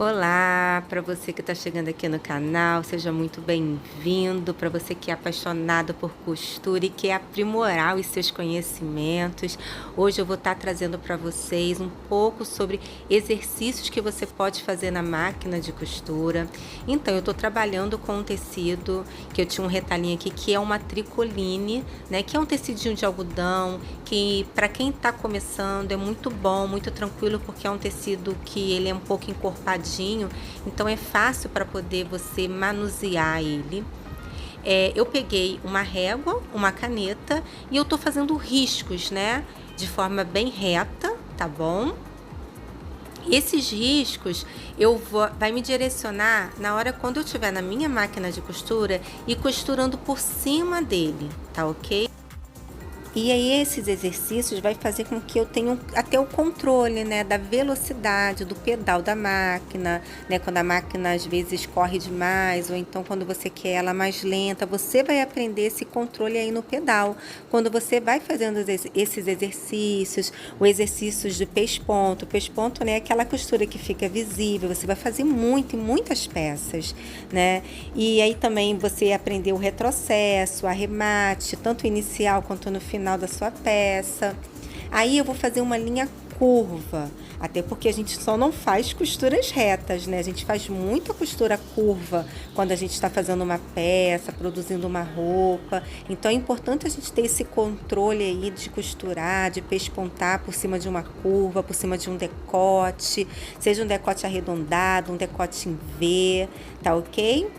Olá, para você que está chegando aqui no canal, seja muito bem-vindo. Para você que é apaixonado por costura e quer aprimorar os seus conhecimentos, hoje eu vou estar trazendo para vocês um pouco sobre exercícios que você pode fazer na máquina de costura. Então, eu estou trabalhando com um tecido que eu tinha um retalhinho aqui que é uma tricoline, né? Que é um tecidinho de algodão que para quem está começando é muito bom, muito tranquilo, porque é um tecido que ele é um pouco encorpadinho. Então é fácil para poder você manusear ele. Eu peguei uma régua, uma caneta e eu tô fazendo riscos, né? De forma bem reta, tá bom? Esses riscos vai me direcionar na hora quando eu estiver na minha máquina de costura e costurando por cima dele, tá ok? E aí esses exercícios vai fazer com que eu tenha até o controle, né, da velocidade do pedal da máquina, né, quando a máquina às vezes corre demais ou então quando você quer ela mais lenta, você vai aprender esse controle aí no pedal. Quando você vai fazendo esses exercícios, o exercícios de pesponto, pesponto, né, é aquela costura que fica visível, você vai fazer muito em muitas peças, né? E aí também você aprender o retrocesso, arremate, tanto inicial quanto no final da sua peça. Aí eu vou fazer uma linha curva, até porque a gente só não faz costuras retas, né? A gente faz muita costura curva quando a gente está fazendo uma peça, produzindo uma roupa. Então é importante a gente ter esse controle aí de costurar, de pespontar por cima de uma curva, por cima de um decote, seja um decote arredondado, um decote em V, tá ok?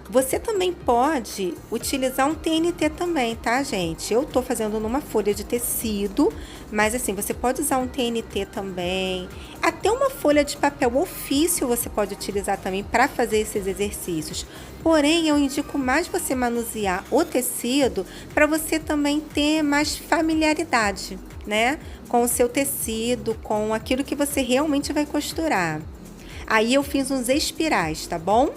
Você também pode utilizar um TNT também, tá, gente? Eu tô fazendo numa folha de tecido, mas assim, você pode usar um TNT também. Até uma folha de papel ofício você pode utilizar também para fazer esses exercícios. Porém, eu indico mais você manusear o tecido para você também ter mais familiaridade, né? Com o seu tecido, com aquilo que você realmente vai costurar. Aí eu fiz uns espirais, tá bom?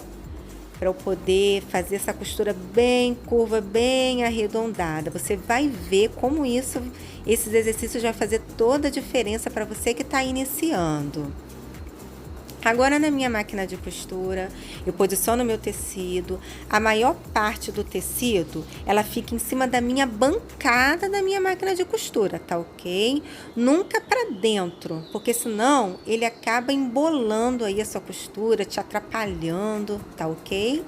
Para eu poder fazer essa costura bem curva, bem arredondada. Você vai ver como esses exercícios vão fazer toda a diferença para você que está iniciando. Agora na minha máquina de costura, eu posiciono o meu tecido. A maior parte do tecido, ela fica em cima da minha bancada da minha máquina de costura, tá ok? Nunca para dentro, porque senão ele acaba embolando aí a sua costura, te atrapalhando, tá ok?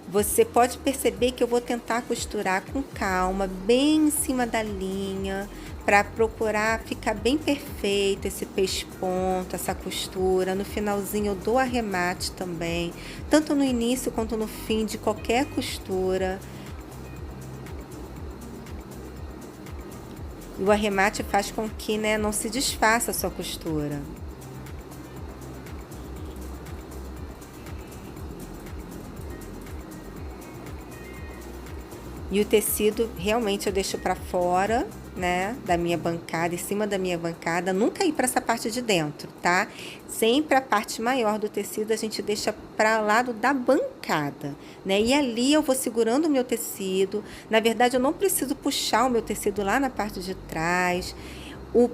Você pode perceber que eu vou tentar costurar com calma, bem em cima da linha, para procurar ficar bem perfeito esse pesponto, essa costura. No finalzinho eu dou arremate também, tanto no início quanto no fim de qualquer costura. E o arremate faz com que, né, não se desfaça a sua costura. E o tecido realmente eu deixo para fora, né, da minha bancada, em cima da minha bancada, nunca ir para essa parte de dentro, tá? Sempre a parte maior do tecido a gente deixa para lado da bancada, né? E ali eu vou segurando o meu tecido. Na verdade, eu não preciso puxar o meu tecido lá na parte de trás.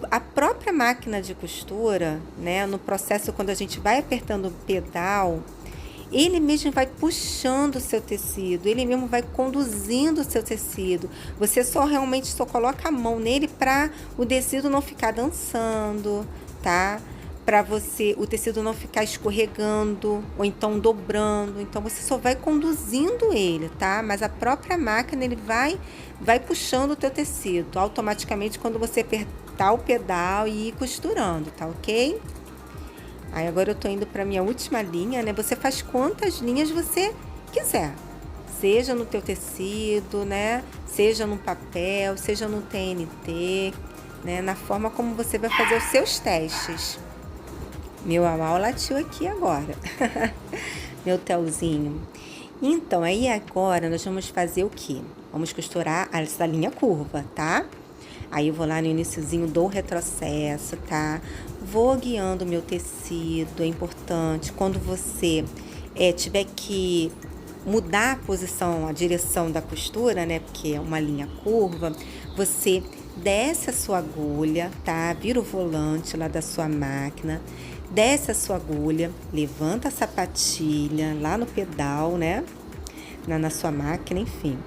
A própria máquina de costura, né, no processo quando a gente vai apertando o pedal, ele mesmo vai puxando o seu tecido, ele mesmo vai conduzindo o seu tecido. Você realmente só coloca a mão nele para o tecido não ficar dançando, tá? Para o tecido não ficar escorregando ou então dobrando. Então você só vai conduzindo ele, tá? Mas a própria máquina ele vai puxando o teu tecido automaticamente quando você apertar o pedal e ir costurando, tá ok? Aí agora eu tô indo para minha última linha, né? Você faz quantas linhas você quiser. Seja no teu tecido, né? Seja no papel, seja no TNT, né? Na forma como você vai fazer os seus testes. Meu amau latiu aqui agora. Meu telzinho. Então, aí agora nós vamos fazer o quê? Vamos costurar essa linha curva, tá? Aí eu vou lá no iniciozinho, dou o retrocesso, tá? Vou guiando o meu tecido, é importante. Quando você tiver que mudar a posição, a direção da costura, né? Porque é uma linha curva, você desce a sua agulha, tá? Vira o volante lá da sua máquina, desce a sua agulha, levanta a sapatilha lá no pedal, né? Na sua máquina, enfim.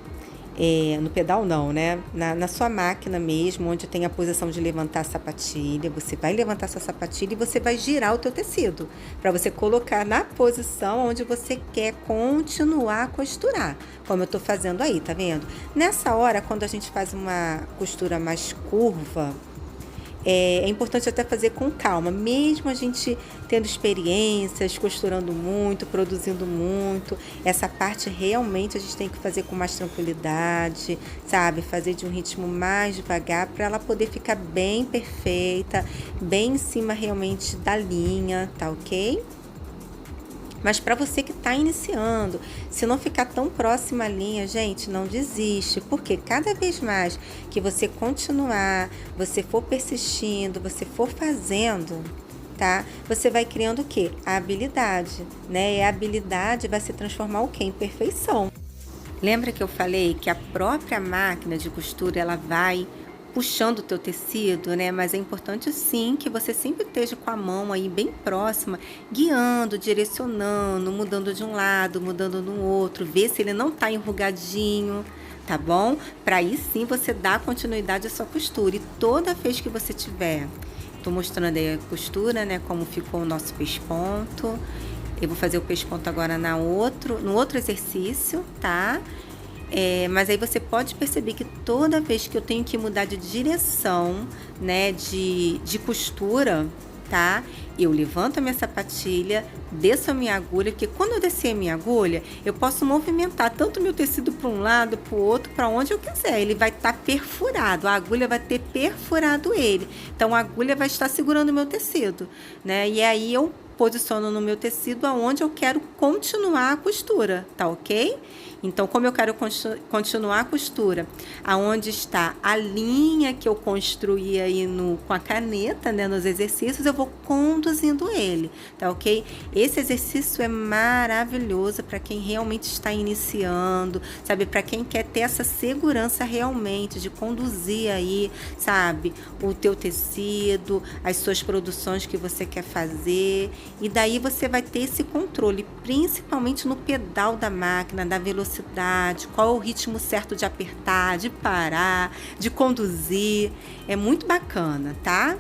No pedal não, né? Na sua máquina mesmo, onde tem a posição de levantar a sapatilha, você vai levantar essa sapatilha e você vai girar o teu tecido, para você colocar na posição onde você quer continuar a costurar, como eu tô fazendo aí, tá vendo? Nessa hora, quando a gente faz uma costura mais curva, é importante até fazer com calma, mesmo a gente tendo experiências, costurando muito, produzindo muito, essa parte realmente a gente tem que fazer com mais tranquilidade, sabe? Fazer de um ritmo mais devagar para ela poder ficar bem perfeita, bem em cima realmente da linha, tá ok? Mas para você que está iniciando, se não ficar tão próxima à linha, gente, não desiste, porque cada vez mais que você continuar, você for persistindo, você for fazendo, tá? Você vai criando o quê? A habilidade, né? E a habilidade vai se transformar o quê? Em perfeição. Lembra que eu falei que a própria máquina de costura, ela vai puxando o teu tecido, né? Mas é importante sim que você sempre esteja com a mão aí bem próxima, guiando, direcionando, mudando de um lado, mudando no outro, ver se ele não tá enrugadinho, tá bom? Para aí sim você dar continuidade à sua costura. E toda vez que você tiver, tô mostrando aí a costura, né? Como ficou o nosso pesponto. Eu vou fazer o pesponto agora no outro exercício, tá? Mas aí você pode perceber que toda vez que eu tenho que mudar de direção, né, de costura, tá? Eu levanto a minha sapatilha, desço a minha agulha, porque quando eu descer a minha agulha, eu posso movimentar tanto o meu tecido para um lado, para o outro, para onde eu quiser. Ele vai estar perfurado, a agulha vai ter perfurado ele. Então a agulha vai estar segurando o meu tecido, né? E aí eu posiciono no meu tecido aonde eu quero continuar a costura, tá ok? Então, como eu quero continuar a costura, aonde está a linha que eu construí aí com a caneta, né, nos exercícios, eu vou conduzindo ele, tá ok? Esse exercício é maravilhoso para quem realmente está iniciando, sabe? Para quem quer ter essa segurança realmente de conduzir aí, sabe? O teu tecido, as suas produções que você quer fazer, e daí você vai ter esse controle, principalmente no pedal da máquina, da velocidade, qual é o ritmo certo de apertar, de parar, de conduzir. É muito bacana, tá?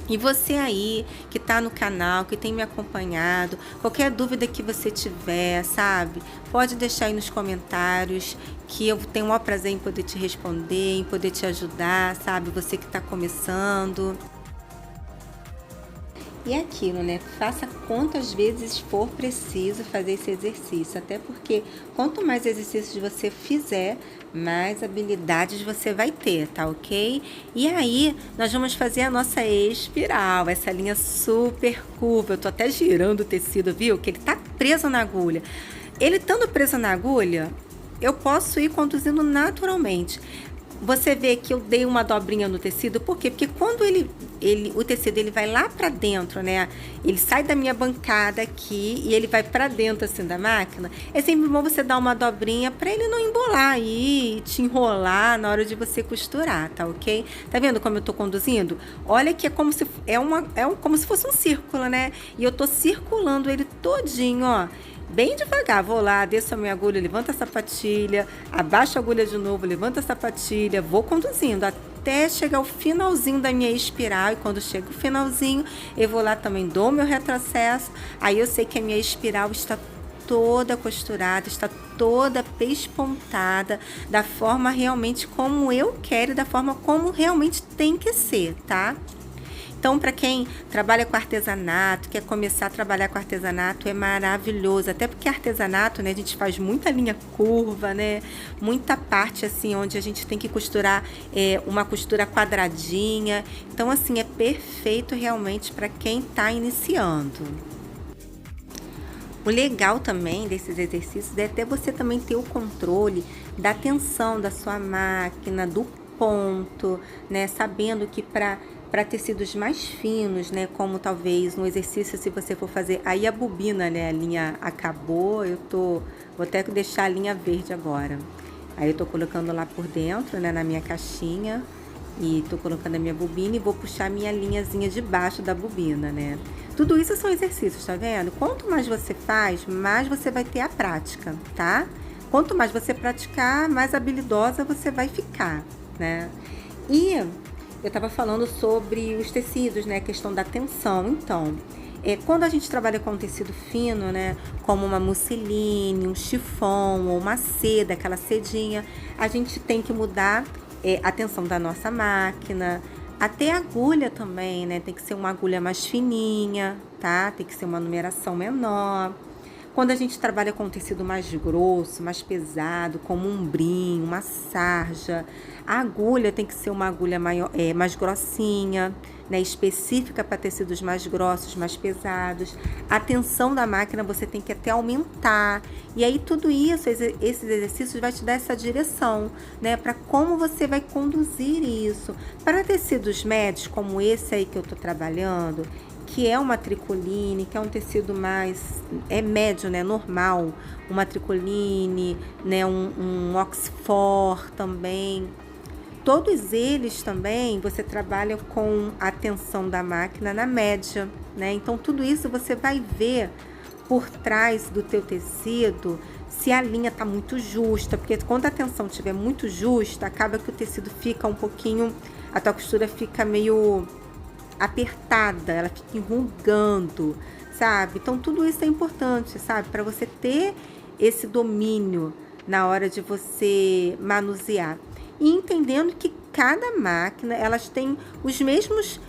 E você aí que tá no canal, que tem me acompanhado, qualquer dúvida que você tiver, sabe? Pode deixar aí nos comentários, que eu tenho o maior prazer em poder te responder, em poder te ajudar, sabe? Você que tá começando. E é aquilo, né? Faça quantas vezes for preciso fazer esse exercício. Até porque quanto mais exercícios você fizer, mais habilidades você vai ter, tá ok? E aí, nós vamos fazer a nossa espiral, essa linha super curva. Eu tô até girando o tecido, viu? Que ele tá preso na agulha. Ele estando preso na agulha, eu posso ir conduzindo naturalmente. Você vê que eu dei uma dobrinha no tecido, por quê? Porque quando o tecido ele vai lá pra dentro, né? Ele sai da minha bancada aqui e ele vai pra dentro assim da máquina. É sempre bom você dar uma dobrinha pra ele não embolar aí, te enrolar na hora de você costurar, tá ok? Tá vendo como eu tô conduzindo? Olha que é como se como se fosse um círculo, né? E eu tô circulando ele todinho, ó. Bem devagar, vou lá, desço a minha agulha, levanto a sapatilha, abaixo a agulha de novo, levanto a sapatilha, vou conduzindo até chegar ao finalzinho da minha espiral. E quando chega o finalzinho, eu vou lá também, dou meu retrocesso, aí eu sei que a minha espiral está toda costurada, está toda pespontada, da forma realmente como eu quero, da forma como realmente tem que ser, tá? Então, para quem trabalha com artesanato, quer começar a trabalhar com artesanato, é maravilhoso. Até porque artesanato, né, a gente faz muita linha curva, né? Muita parte, assim, onde a gente tem que costurar uma costura quadradinha. Então, assim, é perfeito realmente para quem está iniciando. O legal também desses exercícios é até você também ter o controle da tensão da sua máquina, do ponto, né? Sabendo que para tecidos mais finos, né, como talvez no exercício, se você for fazer, aí a bobina, né, a linha acabou, vou até deixar a linha verde agora. Aí eu tô colocando lá por dentro, né, na minha caixinha, e tô colocando a minha bobina e vou puxar a minha linhazinha de baixo da bobina, né. Tudo isso são exercícios, tá vendo? Quanto mais você faz, mais você vai ter a prática, tá? Quanto mais você praticar, mais habilidosa você vai ficar, né? E eu tava falando sobre os tecidos, né, a questão da tensão. Então, quando a gente trabalha com um tecido fino, né, como uma musseline, um chiffon ou uma seda, aquela sedinha, a gente tem que mudar a tensão da nossa máquina, até a agulha também, né, tem que ser uma agulha mais fininha, tá? Tem que ser uma numeração menor. Quando a gente trabalha com um tecido mais grosso, mais pesado, como um brim, uma sarja, a agulha tem que ser uma agulha maior, mais grossinha, né, específica para tecidos mais grossos, mais pesados. A tensão da máquina você tem que até aumentar. E aí tudo isso, esses exercícios vai te dar essa direção, né, para como você vai conduzir isso. Para tecidos médios, como esse aí que eu estou trabalhando, que é uma tricoline, que é um tecido mais médio, né, normal, uma tricoline, né, um Oxford também. Todos eles também você trabalha com a tensão da máquina na média, né? Então tudo isso você vai ver por trás do teu tecido se a linha tá muito justa, porque quando a tensão estiver muito justa, acaba que o tecido fica um pouquinho, a tua costura fica meio apertada, ela fica enrugando, sabe? Então tudo isso é importante, sabe? Para você ter esse domínio na hora de você manusear. E entendendo que cada máquina, elas têm os mesmos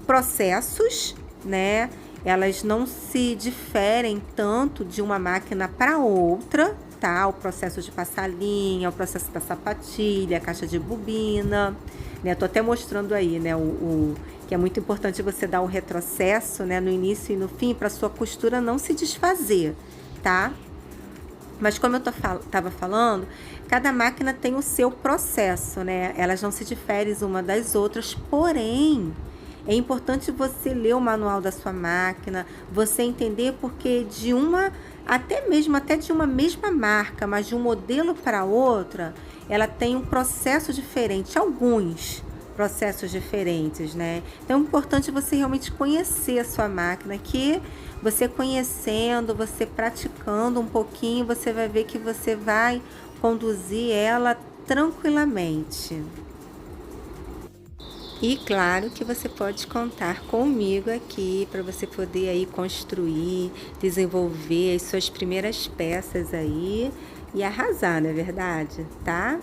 processos, né? Elas não se diferem tanto de uma máquina para outra, tá? O processo de passar linha, o processo da sapatilha, a caixa de bobina, né? Tô até mostrando aí, né? Que é muito importante você dar o retrocesso, né? No início e no fim, para sua costura não se desfazer, tá? Mas como eu tava falando, cada máquina tem o seu processo, né? Elas não se diferem uma das outras, porém, é importante você ler o manual da sua máquina, você entender porque até de uma mesma marca, mas de um modelo para outra, ela tem um processo diferente, alguns processos diferentes, né? Então é importante você realmente conhecer a sua máquina, que você conhecendo, você praticando um pouquinho, você vai ver que você vai conduzir ela tranquilamente. E claro que você pode contar comigo aqui para você poder aí construir, desenvolver as suas primeiras peças aí e arrasar, não é verdade? Tá?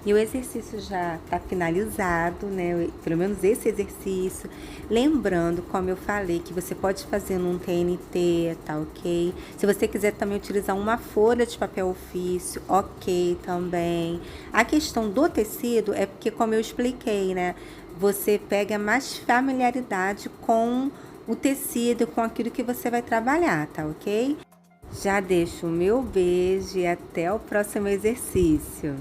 E o exercício já está finalizado, né? Pelo menos esse exercício. Lembrando, como eu falei, que você pode fazer num TNT, tá ok? Se você quiser também utilizar uma folha de papel ofício, ok também. A questão do tecido é porque, como eu expliquei, né? Você pega mais familiaridade com o tecido, com aquilo que você vai trabalhar, tá ok? Já deixo o meu beijo e até o próximo exercício.